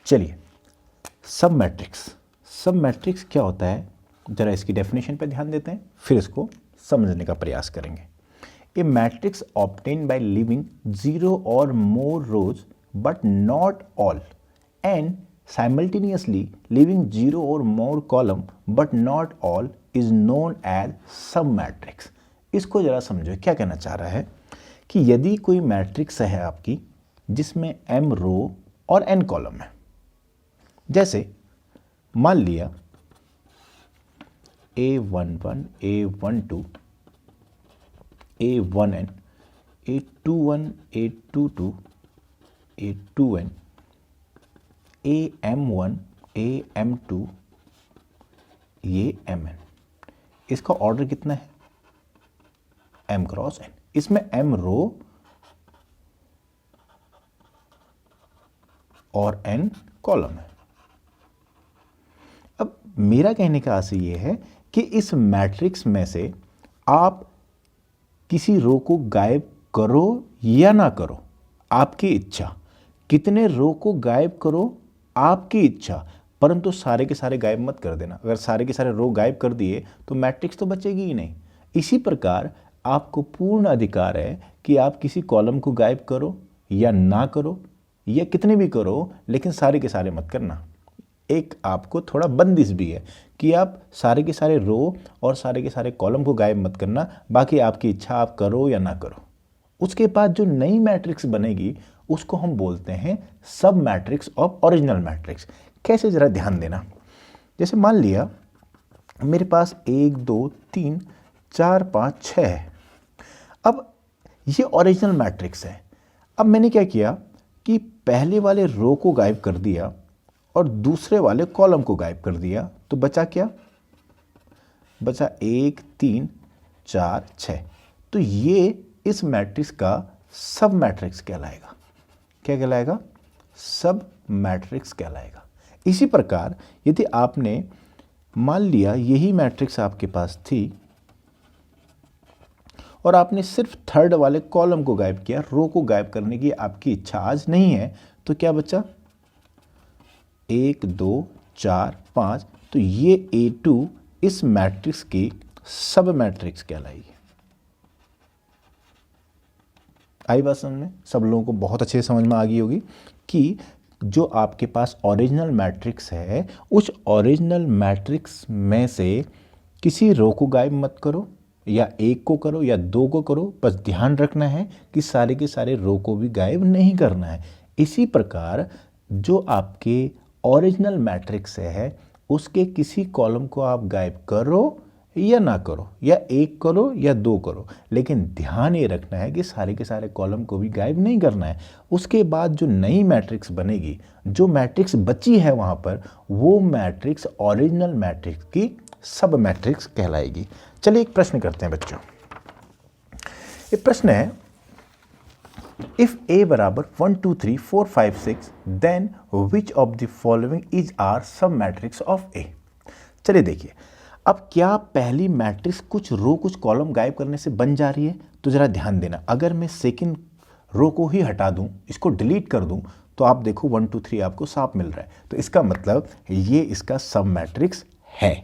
चलिए, सब मैट्रिक्स क्या होता है, जरा इसकी डेफिनेशन पे ध्यान देते हैं, फिर इसको समझने का प्रयास करेंगे। A matrix obtain by leaving 0 or more rows but not all and simultaneously leaving 0 or more column but not all is known as submatrix। इसको जरा समझो, क्या कहना चाह रहा है कि यदि कोई मैट्रिक्स है आपकी जिसमें m रो और n कॉलम है, जैसे मान लिया A11, A12, A1n, A21, A22, A2n, AM1, AM2, ये mn। इसका ऑर्डर कितना है? m cross n। इसमें m रो और n कॉलम है। अब मेरा कहने का आशय ये है कि इस मैट्रिक्स में से आप किसी रो को गायब करो या ना करो, आपकी इच्छा। कितने रो को गायब करो, आपकी इच्छा, परंतु सारे के सारे गायब मत कर देना। अगर सारे के सारे रो गायब कर दिए तो मैट्रिक्स तो बचेगी ही नहीं। इसी प्रकार आपको पूर्ण अधिकार है कि आप किसी कॉलम को गायब करो या ना करो, या कितने भी करो, लेकिन सारे के सारे मत करना। एक आपको थोड़ा बंदिश भी है कि आप सारे के सारे रो और सारे के सारे कॉलम को गायब मत करना, बाकी आपकी इच्छा, आप करो या ना करो। उसके बाद जो नई मैट्रिक्स बनेगी उसको हम बोलते हैं सब मैट्रिक्स ऑफ ओरिजिनल मैट्रिक्स। कैसे, जरा ध्यान देना। जैसे मान लिया मेरे पास 1 2 3 4 5 6 है। अब ये ओरिजिनल मैट्रिक्स है। अब मैंने क्या किया कि पहले वाले रो को गायब कर दिया और दूसरे वाले कॉलम को गायब कर दिया, तो बचा क्या? बचा 1 3 4 6। तो ये इस मैट्रिक्स का सब मैट्रिक्स कहलाएगा। क्या कहलाएगा? सब मैट्रिक्स कहलाएगा। इसी प्रकार यदि आपने मान लिया यही मैट्रिक्स आपके पास थी और आपने सिर्फ थर्ड वाले कॉलम को गायब किया, रो को गायब करने की आपकी इच्छा आज नहीं है, तो क्या बचा? 1 2 4 5। तो ये A2 इस मैट्रिक्स की सब मैट्रिक्स कहलाएगी। आई बात समझ में? सब लोगों को बहुत अच्छे से समझ में आ गई होगी कि जो आपके पास ओरिजिनल मैट्रिक्स है, उस ओरिजिनल मैट्रिक्स में से किसी रो को गायब मत करो, या 1 को करो या 2 को करो। बस ध्यान रखना है कि सारे के सारे रो को भी गायब नहीं करना है। इसी प्रकार जो आपके ओरिजिनल मैट्रिक्स है उसके किसी कॉलम को आप गायब करो या ना करो, या 1 करो या 2 करो, लेकिन ध्यान ये रखना है कि सारे के सारे कॉलम को भी गायब नहीं करना है। उसके बाद जो नई मैट्रिक्स बनेगी, जो मैट्रिक्स बची है वहाँ पर, वो मैट्रिक्स ओरिजिनल मैट्रिक्स की सब मैट्रिक्स कहलाएगी। चलिए एक प्रश्न करते हैं बच्चों। ये प्रश्न है, इफ A बराबर 1 2 3 4 5 6 then which of the following is are sub matrix of A। चलिए देखिए, अब क्या पहली मैट्रिक्स कुछ रो कुछ कॉलम गायब करने से बन जा रही है? तो जरा ध्यान देना। अगर मैं सेकंड रो को ही हटा दूं, इसको डिलीट कर दूं, तो आप देखो 1 2 3 आपको साफ मिल रहा है। तो इसका मतलब ये इसका सब मैट्रिक्स है।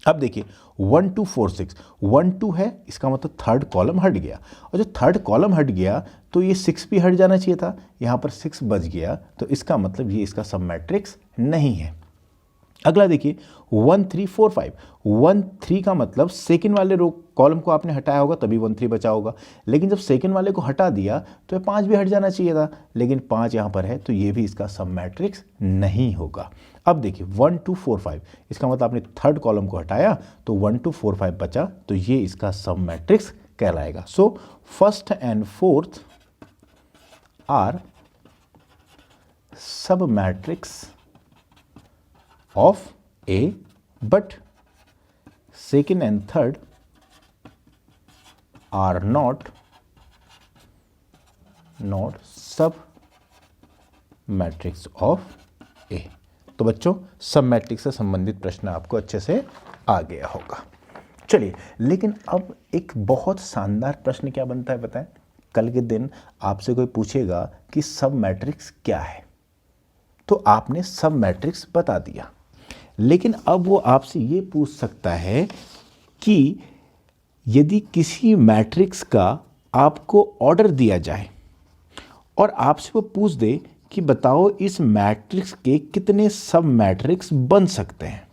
अब देखिए 1 2 4 6, 1 2 है, इसका मतलब थर्ड कॉलम हट गया, और जो थर्ड कॉलम हट गया तो ये 6 भी हट जाना चाहिए था, यहाँ पर 6 बच गया, तो इसका मतलब ये इसका सब मैट्रिक्स नहीं है। अगला देखिए 1 3 4 5, 1 3 का मतलब सेकंड वाले रो कॉलम को आपने हटाया होगा तभी 1 3 बचा होगा, लेकिन जब सेकंड वाले को हटा दिया तो ये 5 भी हट जाना चाहिए था, लेकिन 5 यहाँ पर है, तो ये भी इसका सब मैट्रिक्स नहीं होगा। अब देखिए 1 2 4 5, इसका मतलब आपने थर्ड कॉलम को हटाया तो 1 2 4 5 बचा, तो ये इसका सब मैट्रिक्स कहलाएगा। So first and fourth are sub matrix of A, but second and third are not sub matrix of A। तो बच्चों सब मैट्रिक्स से संबंधित प्रश्न आपको अच्छे से आ गया होगा। चलिए, लेकिन अब एक बहुत शानदार प्रश्न क्या बनता है बताएं? कल के दिन आपसे कोई पूछेगा कि सब मैट्रिक्स क्या है, तो आपने सब मैट्रिक्स बता दिया। लेकिन अब वो आपसे ये पूछ सकता है कि यदि किसी मैट्रिक्स का आपको ऑर्डर दिया जाए और आपसे वो पूछ दे कि बताओ इस मैट्रिक्स के कितने सब मैट्रिक्स बन सकते हैं,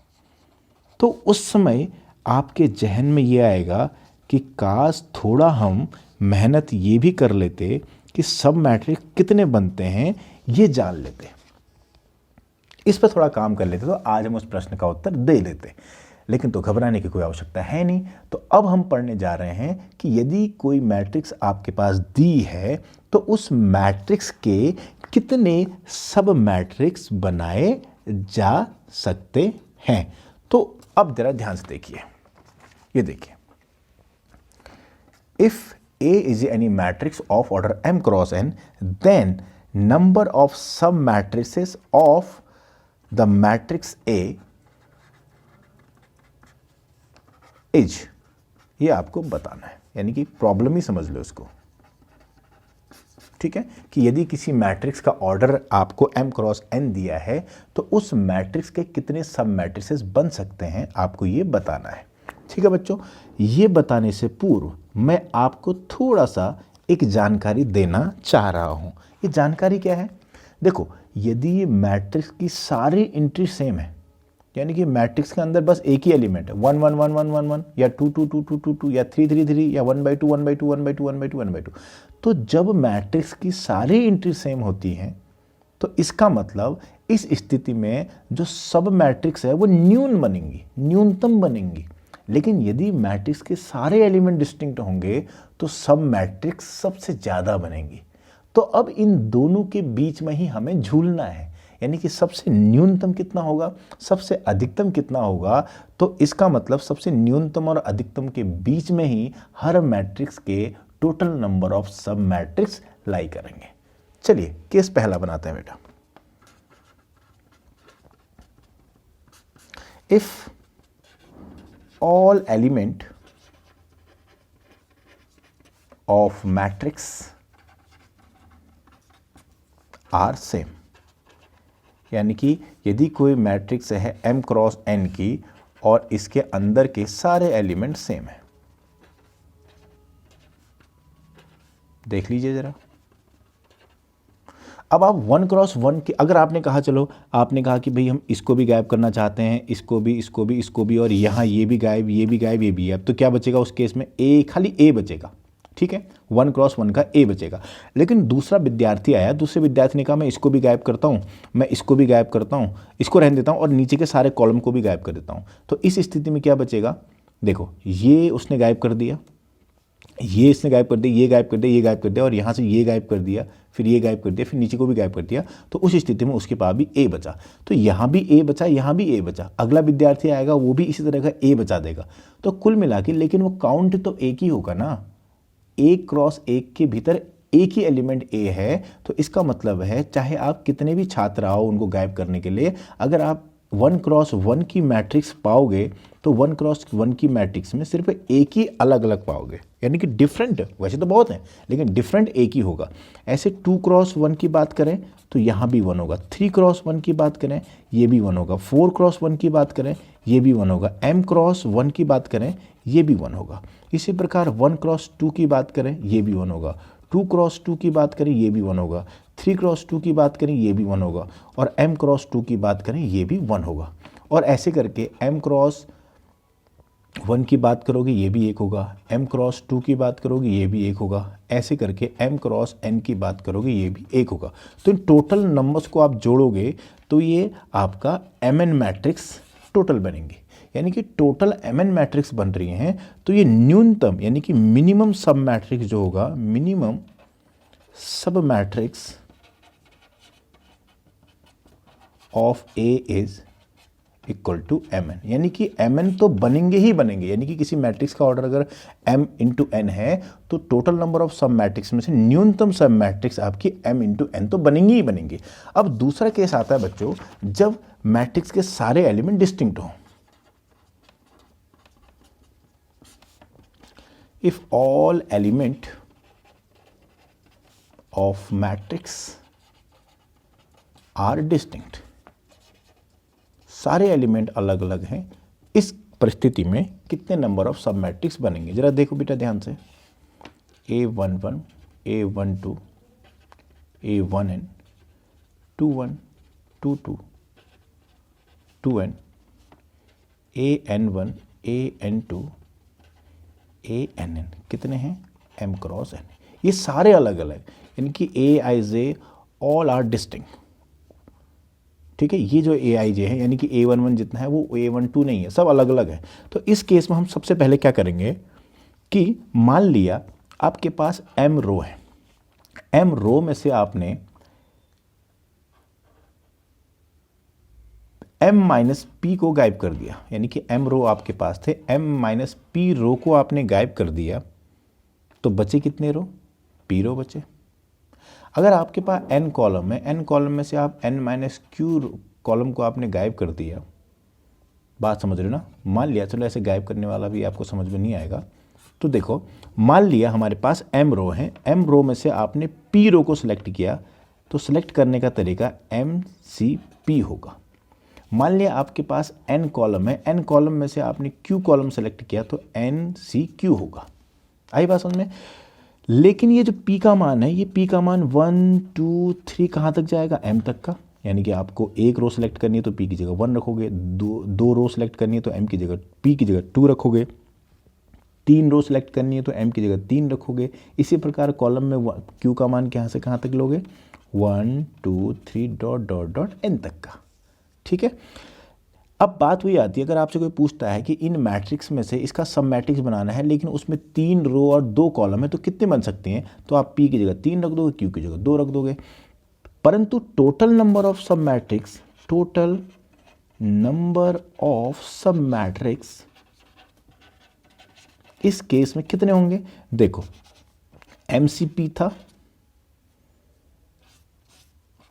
तो उस समय आपके जहन में ये आएगा कि काश थोड़ा हम मेहनत ये भी कर लेते कि सब मैट्रिक्स कितने बनते हैं ये जान लेते, इस पर थोड़ा काम कर लेते तो आज हम उस प्रश्न का उत्तर दे लेते। लेकिन तो घबराने की कोई आवश्यकता है नहीं। तो अब हम पढ़ने जा रहे हैं कि यदि कोई मैट्रिक्स आपके पास दी है तो उस मैट्रिक्स के कितने सब मैट्रिक्स बनाए जा सकते हैं। तो अब जरा ध्यान से देखिए, ये देखिए, if A is any matrix of order m cross n, then number of sub matrices of the matrix A is, ये आपको बताना है, यानी कि प्रॉब्लम ही समझ लो इसको। ठीक है, कि यदि किसी मैट्रिक्स का ऑर्डर आपको m क्रॉस n दिया है तो उस मैट्रिक्स के कितने सब मैट्रिसेस बन सकते हैं आपको ये बताना है। ठीक है बच्चों, ये बताने से पूर्व मैं आपको थोड़ा सा एक जानकारी देना चाह रहा हूं। ये जानकारी क्या है? देखो, यदि मैट्रिक्स की सारी एंट्री सेम है, यानी कि मैट्रिक्स के अंदर बस एक ही एलिमेंट है, 1 1 1 1 1 1 या 2 2 2 2 2 2 या 3 3 3 या 1/2 1/2 1/2 1/2 1/2, तो जब मैट्रिक्स की सारी एंट्री सेम होती हैं तो इसका मतलब इस स्थिति में जो सब मैट्रिक्स है वो न्यूनतम बनेंगी। लेकिन यदि मैट्रिक्स के सारे एलिमेंट डिस्टिंक्ट होंगे तो सब मैट्रिक्स सबसे ज़्यादा बनेंगी। तो अब इन दोनों के बीच में ही हमें झूलना है, यानी कि सबसे न्यूनतम कितना होगा, सबसे अधिकतम कितना होगा। तो इसका मतलब सबसे न्यूनतम और अधिकतम के बीच में ही हर मैट्रिक्स के टोटल नंबर ऑफ सब मैट्रिक्स लाई करेंगे। चलिए केस पहला बनाते हैं बेटा। If all element of matrix are same, यानी कि यदि कोई मैट्रिक्स है m क्रॉस n की और इसके अंदर के सारे एलिमेंट सेम है। देख लीजिए जरा, अब आप 1 क्रॉस 1 की अगर आपने कहा, चलो आपने कहा कि भाई हम इसको भी गायब करना चाहते हैं, इसको भी और यहाँ ये भी गायब, ये भी गायब, ये भी गायब, तो क्या बचेगा उस केस में? ए, खाली ए बचेगा। ठीक है, 1 क्रॉस 1 का ए बचेगा। लेकिन दूसरा विद्यार्थी आया, दूसरे विद्यार्थी ने कहा मैं इसको भी गायब करता हूँ, मैं इसको भी गायब करता हूँ, इसको रहने देता हूँ और नीचे के सारे कॉलम को भी गायब कर देता हूँ। तो इस स्थिति में क्या बचेगा? देखो, ये उसने गायब कर दिया, ये इसने गायब कर दिया, ये गायब कर दिया, ये गायब कर दिया और यहाँ से ये गायब कर दिया, फिर ये गायब कर दिया, फिर नीचे को भी गायब कर दिया। तो उस स्थिति में उसके पास भी ए बचा, तो यहाँ भी ए बचा, यहाँ भी ए बचा। अगला विद्यार्थी आएगा वो भी इसी तरह का ए बचा देगा। तो कुल मिला के, लेकिन वो काउंट तो एक ही होगा ना, 1 क्रॉस 1 के भीतर एक ही एलिमेंट ए है। तो इसका मतलब है चाहे आप कितने भी छात्र आओ उनको गायब करने के लिए, अगर आप 1 क्रॉस 1 की मैट्रिक्स पाओगे तो 1 क्रॉस 1 की मैट्रिक्स में सिर्फ एक ही अलग अलग पाओगे, यानी कि डिफरेंट, वैसे तो बहुत हैं लेकिन डिफरेंट एक ही होगा। ऐसे 2 क्रॉस 1 की बात करें तो यहाँ भी 1 होगा, 3 क्रॉस 1 की बात करें ये भी 1 होगा, 4 क्रॉस 1 की बात करें ये भी 1 होगा, m क्रॉस 1 की बात करें ये भी 1 होगा। इसी प्रकार 1 क्रॉस 2 की बात करें ये भी 1 होगा, 2 क्रॉस 2 की बात करें ये भी 1 होगा, 3 क्रॉस 2 की बात करें ये भी 1 होगा और m क्रॉस 2 की बात करें ये भी 1 होगा। और ऐसे करके m क्रॉस 1 की बात करोगे ये भी 1 होगा, m क्रॉस 2 की बात करोगे ये भी 1 होगा, ऐसे करके m क्रॉस n की बात करोगे ये भी 1 होगा। तो इन टोटल नंबर्स को आप जोड़ोगे तो ये आपका mn मैट्रिक्स टोटल बनेंगे, यानी कि टोटल mn मैट्रिक्स बन रही हैं। तो ये न्यूनतम यानी कि मिनिमम सब मैट्रिक्स जो होगा, minimum sub matrix of A is equal to mn, यानी कि mn तो बनेंगे ही बनेंगे, यानी कि किसी मैट्रिक्स का ऑर्डर अगर m इंटू n है तो टोटल नंबर ऑफ सब मैट्रिक्स में से न्यूनतम सब मैट्रिक्स आपकी m इंटू n तो बनेंगे ही बनेंगे। अब दूसरा केस आता है बच्चों, जब मैट्रिक्स के सारे एलिमेंट डिस्टिंक्ट हों। If all element of matrix are distinct, सारे एलिमेंट अलग अलग हैं। इस परिस्थिति में कितने नंबर ऑफ सब मैट्रिक्स बनेंगे, जरा देखो बेटा ध्यान से। A11, A12, A1n, 2-1, 2-2, 2n, AN1, AN2, ANN, कितने हैं? M cross n। ये सारे अलग अलग, यानी कि AIJ ऑल आर डिस्टिंक्ट। ठीक है, ये जो AIJ है यानी कि A11 जितना है वो A12 नहीं है, सब अलग अलग है। तो इस केस में हम सबसे पहले क्या करेंगे कि मान लिया आपके पास M रो है, M रो में से आपने M माइनस P को गायब कर दिया, यानी कि M रो आपके पास थे, M माइनस P रो को आपने गायब कर दिया, तो बचे कितने रो? P रो बचे। अगर आपके पास n कॉलम है, n कॉलम में से आप n माइनस क्यू कॉलम को आपने गायब कर दिया, बात समझ रहे हो ना? मान लिया, चलो ऐसे गायब करने वाला भी आपको समझ में नहीं आएगा, तो देखो मान लिया हमारे पास m रो है, m रो में से आपने p रो को सिलेक्ट किया, तो सिलेक्ट करने का तरीका MCP होगा। मान लिया आपके पास n कॉलम है, n कॉलम में से आपने q कॉलम सेलेक्ट किया तो NCQ होगा। आई बात समझ में? लेकिन ये जो p का मान है, ये p का मान 1 2 3 कहाँ तक जाएगा? m तक का। यानी कि आपको एक रो सेलेक्ट करनी है तो p की जगह 1 रखोगे, दो रो सेलेक्ट करनी है तो m की जगह p की जगह 2 रखोगे, 3 रो सेलेक्ट करनी है तो m की जगह 3 रखोगे। इसी प्रकार कॉलम में q का मान कहाँ से कहाँ तक लोगे? 1 2 3 डॉट डॉट डॉट n तक का। ठीक है, अब बात वही आती है, अगर आपसे कोई पूछता है कि इन मैट्रिक्स में से इसका सब मैट्रिक्स बनाना है लेकिन उसमें 3 रो और 2 कॉलम है तो कितने बन सकते हैं? तो आप p की जगह 3 रख दोगे, q की जगह 2 रख दोगे। परंतु टोटल नंबर ऑफ सब मैट्रिक्स, टोटल नंबर ऑफ सब मैट्रिक्स इस केस में कितने होंगे? देखो MCP था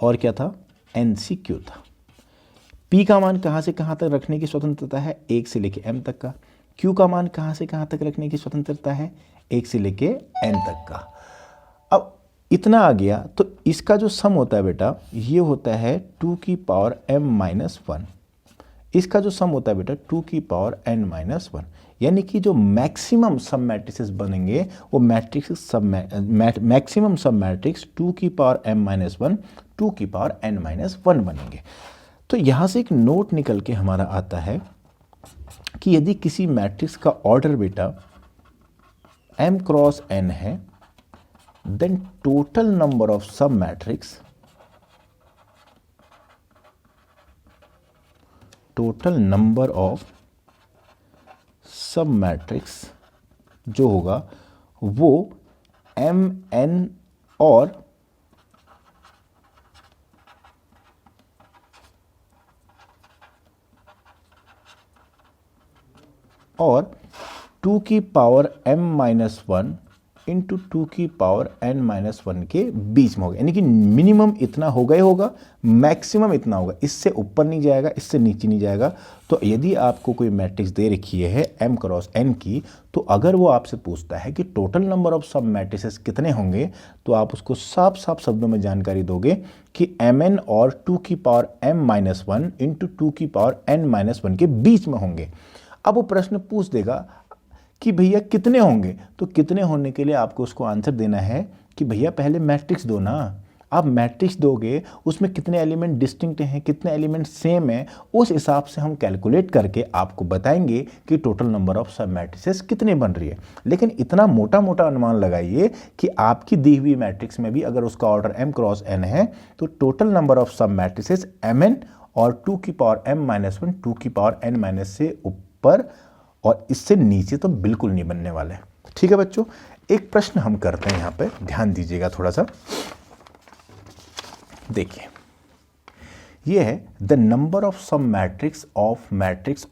और क्या था? NCQ था। P का मान कहाँ से कहाँ तक रखने की स्वतंत्रता है? 1 से लेके M तक का। Q का मान कहाँ से कहाँ तक रखने की स्वतंत्रता है? 1 से लेके N तक का। अब इतना आ गया तो इसका जो सम होता है बेटा, ये होता है 2 की पावर m माइनस 1। इसका जो सम होता है बेटा 2 की पावर n माइनस 1, यानी कि जो मैक्सिमम सब मैट्रिसेस बनेंगे वो मैक्सिमम सब मैट्रिक्स 2 की पावर m माइनस 1, 2 की पावर n माइनस 1 बनेंगे। तो यहाँ से एक नोट निकल के हमारा आता है कि यदि किसी मैट्रिक्स का ऑर्डर बेटा m क्रॉस n है, देन टोटल नंबर ऑफ सब मैट्रिक्स, टोटल नंबर ऑफ सब मैट्रिक्स जो होगा वो mn और 2 की पावर m माइनस 1 इंटू 2 की पावर n माइनस 1 के बीच में होगा। यानी कि मिनिमम इतना होगा ही होगा, मैक्सिमम इतना होगा, इससे ऊपर नहीं जाएगा, इससे नीचे नहीं जाएगा। तो यदि आपको कोई मैट्रिक्स दे रखी है m क्रॉस n की, तो अगर वो आपसे पूछता है कि टोटल नंबर ऑफ सब मैट्रिसेस कितने होंगे, तो आप उसको साफ साफ शब्दों में जानकारी दोगे कि mn और 2 की पावर m माइनस 1 इंटू 2 की पावर n माइनस 1 के बीच में होंगे। अब वो प्रश्न पूछ देगा कि भैया कितने होंगे, तो कितने होने के लिए आपको उसको आंसर देना है कि भैया पहले मैट्रिक्स दो ना। आप मैट्रिक्स दोगे, उसमें कितने एलिमेंट डिस्टिंक्ट हैं, कितने एलिमेंट सेम हैं, उस हिसाब से हम कैलकुलेट करके आपको बताएंगे कि टोटल नंबर ऑफ सब मैट्रिसेस कितने बन रही है। लेकिन इतना मोटा मोटा अनुमान लगाइए कि आपकी दी हुई मैट्रिक्स में भी अगर उसका ऑर्डर m क्रॉस n है तो टोटल नंबर ऑफ सब मैट्रिसेस mn और 2 की पावर m माइनस 1, 2 की पावर n माइनस से ऊपर और इससे नीचे तो बिल्कुल नहीं बनने वाले। ठीक है बच्चों, एक प्रश्न हम करते हैं यहाँ पे, ध्यान दीजिएगा थोड़ा सा। देखिए, ये है the number of sub matrix of matrix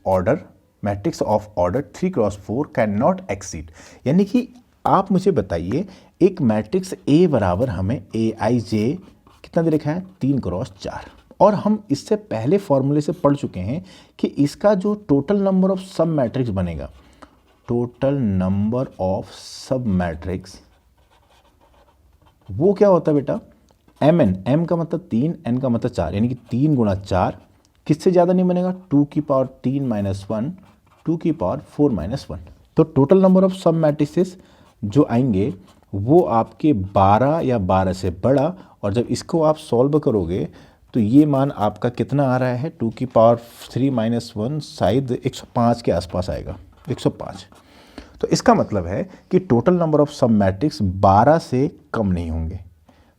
of order 3 cross 4 can not exceed. यानी कि आप मुझे बताइए, एक मैट्रिक्स A बराबर हमें AIJ कितना दे रखा है? 3 क्रॉस 4। और हम इससे पहले फॉर्मूले से पढ़ चुके हैं कि इसका जो टोटल नंबर ऑफ सब मैट्रिक्स बनेगा, टोटल नंबर ऑफ सब मैट्रिक्स वो क्या होता है बेटा? एम एन, एम का मतलब 3, एन का मतलब 4, यानी कि 3 गुणा 4 किससे ज़्यादा नहीं बनेगा, 2 की पावर 3 माइनस 1, 2 की पावर 4 माइनस 1। तो टोटल नंबर ऑफ सब मैट्रिसेस जो आएंगे वो आपके 12 या 12 से बड़ा, और जब इसको आप सॉल्व करोगे तो ये मान आपका कितना आ रहा है, 2 की पावर 3 माइनस 1 शायद 105 के आसपास आएगा, 105। तो इसका मतलब है कि टोटल नंबर ऑफ सब मैट्रिक्स 12 से कम नहीं होंगे,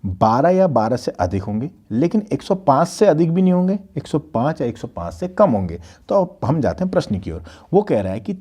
12 या 12 से अधिक होंगे, लेकिन 105 से अधिक भी नहीं होंगे, 105 या 105 से कम होंगे। तो अब हम जाते हैं प्रश्न की ओर। वो कह रहा है कि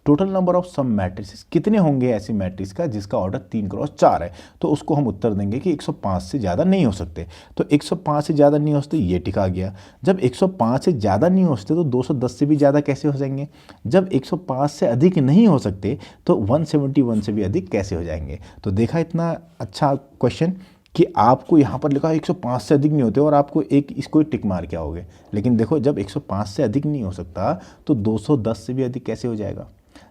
total number of sub matrices कितने होंगे ऐसी मैट्रिक्स का जिसका ऑर्डर 3 क्रॉस 4 है। तो उसको हम उत्तर देंगे कि 105 से ज़्यादा नहीं हो सकते। तो 105 से ज़्यादा नहीं हो सकते, ये टिका गया। जब 105 से ज़्यादा नहीं हो सकते तो 210 से भी ज़्यादा कैसे हो जाएंगे। जब 105 से अधिक नहीं हो सकते तो 171 से भी अधिक कैसे हो जाएंगे। तो देखा इतना अच्छा क्वेश्चन कि आपको यहाँ पर लिखा 105 से अधिक नहीं होते और आपको एक इसको टिक मार के आओगे। लेकिन देखो जब 105 से अधिक नहीं हो सकता तो 210 से भी अधिक कैसे हो जाएगा।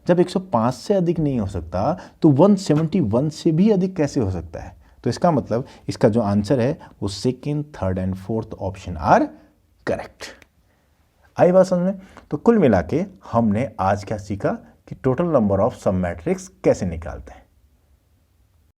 जब 105 से अधिक नहीं हो सकता तो 171 से भी अधिक कैसे हो सकता है। तो इसका मतलब इसका जो आंसर है वो second, third and fourth option are correct. आई बात समझ में। तो कुल मिला के हमने आज क्या सीखा कि टोटल नंबर ऑफ सब मैट्रिक्स कैसे निकालते हैं।